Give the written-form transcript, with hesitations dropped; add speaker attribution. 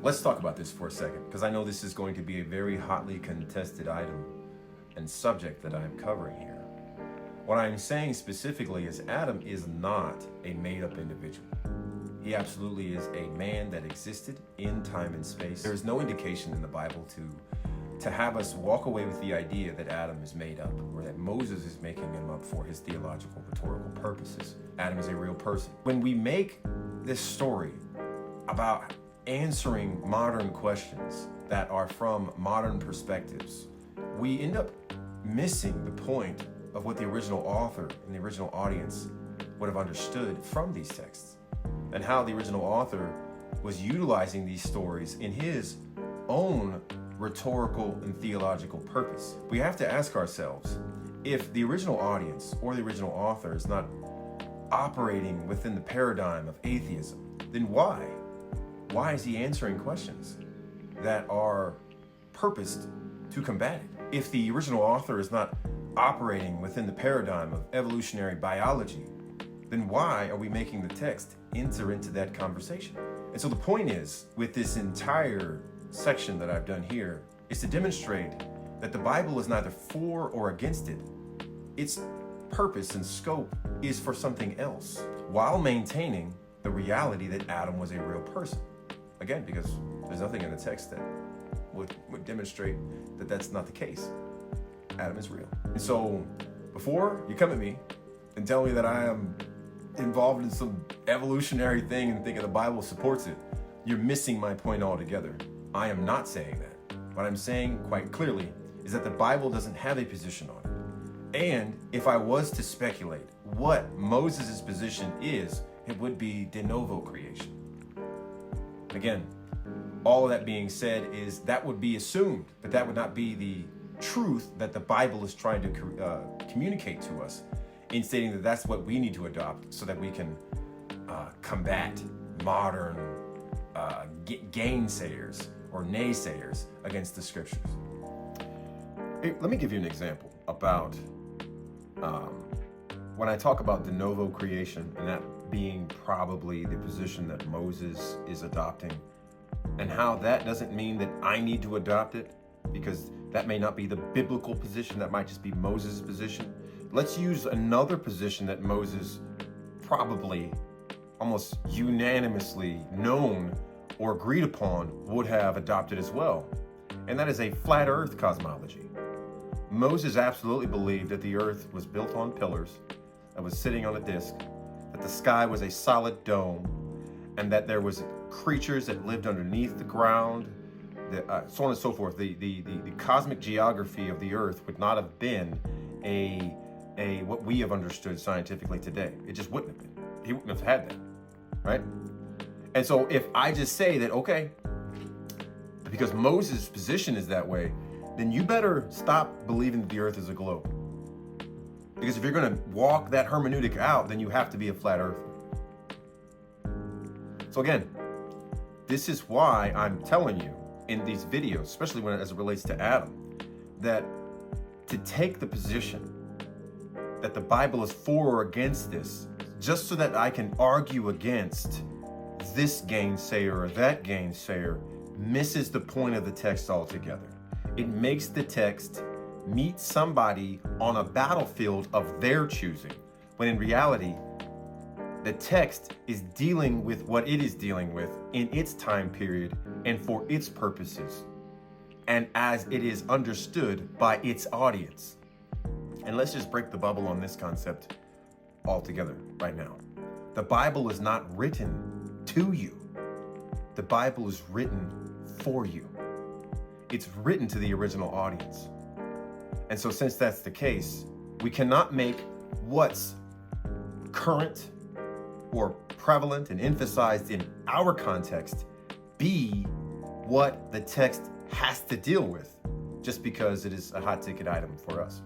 Speaker 1: Let's talk about this for a second, because I know this is going to be a very hotly contested item and subject that I'm covering here. What I'm saying specifically is Adam is not a made-up individual. He absolutely is a man that existed in time and space. There is no indication in the Bible to have us walk away with the idea that Adam is made up, or that Moses is making him up for his theological, rhetorical purposes. Adam is a real person. When we make this story about answering modern questions that are from modern perspectives, we end up missing the point of what the original author and the original audience would have understood from these texts, and how the original author was utilizing these stories in his own rhetorical and theological purpose. We have to ask ourselves, if the original audience or the original author is not operating within the paradigm of atheism, then why? Why is he answering questions that are purposed to combat it? If the original author is not operating within the paradigm of evolutionary biology, then why are we making the text enter into that conversation? And so the point is, with this entire section that I've done here, is to demonstrate that the Bible is neither for or against it. Its purpose and scope is for something else, while maintaining the reality that Adam was a real person. Again, because there's nothing in the text that would demonstrate that that's not the case. Adam is real. And so before you come at me and tell me that I am involved in some evolutionary thing and thinking the Bible supports it, you're missing my point altogether. I am not saying that. What I'm saying quite clearly is that the Bible doesn't have a position on it. And if I was to speculate what Moses' position is, it would be de novo creation. Again, all of that being said is that would be assumed, but that would not be the truth that the Bible is trying to communicate to us, in stating that that's what we need to adopt so that we can combat modern gainsayers or naysayers against the scriptures. Hey, let me give you an example about when I talk about de novo creation, and that being probably the position that Moses is adopting, and how that doesn't mean that I need to adopt it, because that may not be the biblical position, that might just be Moses' position. Let's use another position that Moses probably almost unanimously known or agreed upon would have adopted as well, and that is a flat earth cosmology. Moses absolutely believed that the earth was built on pillars, that was sitting on a disc, that the sky was a solid dome, and that there was creatures that lived underneath the ground, so on and so forth. The cosmic geography of the earth would not have been a what we have understood scientifically today. It just wouldn't have been. He wouldn't have had that, right? And so if I just say that, okay, because Moses' position is that way, then you better stop believing that the earth is a globe. Because if you're going to walk that hermeneutic out, then you have to be a flat earther. So again, this is why I'm telling you in these videos, especially as it relates to Adam, that to take the position that the Bible is for or against this, just so that I can argue against this gainsayer or that gainsayer, misses the point of the text altogether. It makes the text meet somebody on a battlefield of their choosing, when in reality, the text is dealing with what it is dealing with in its time period and for its purposes, and as it is understood by its audience. And let's just break the bubble on this concept altogether right now. The Bible is not written to you. The Bible is written for you. It's written to the original audience. And so since that's the case, we cannot make what's current or prevalent and emphasized in our context be what the text has to deal with, just because it is a hot ticket item for us.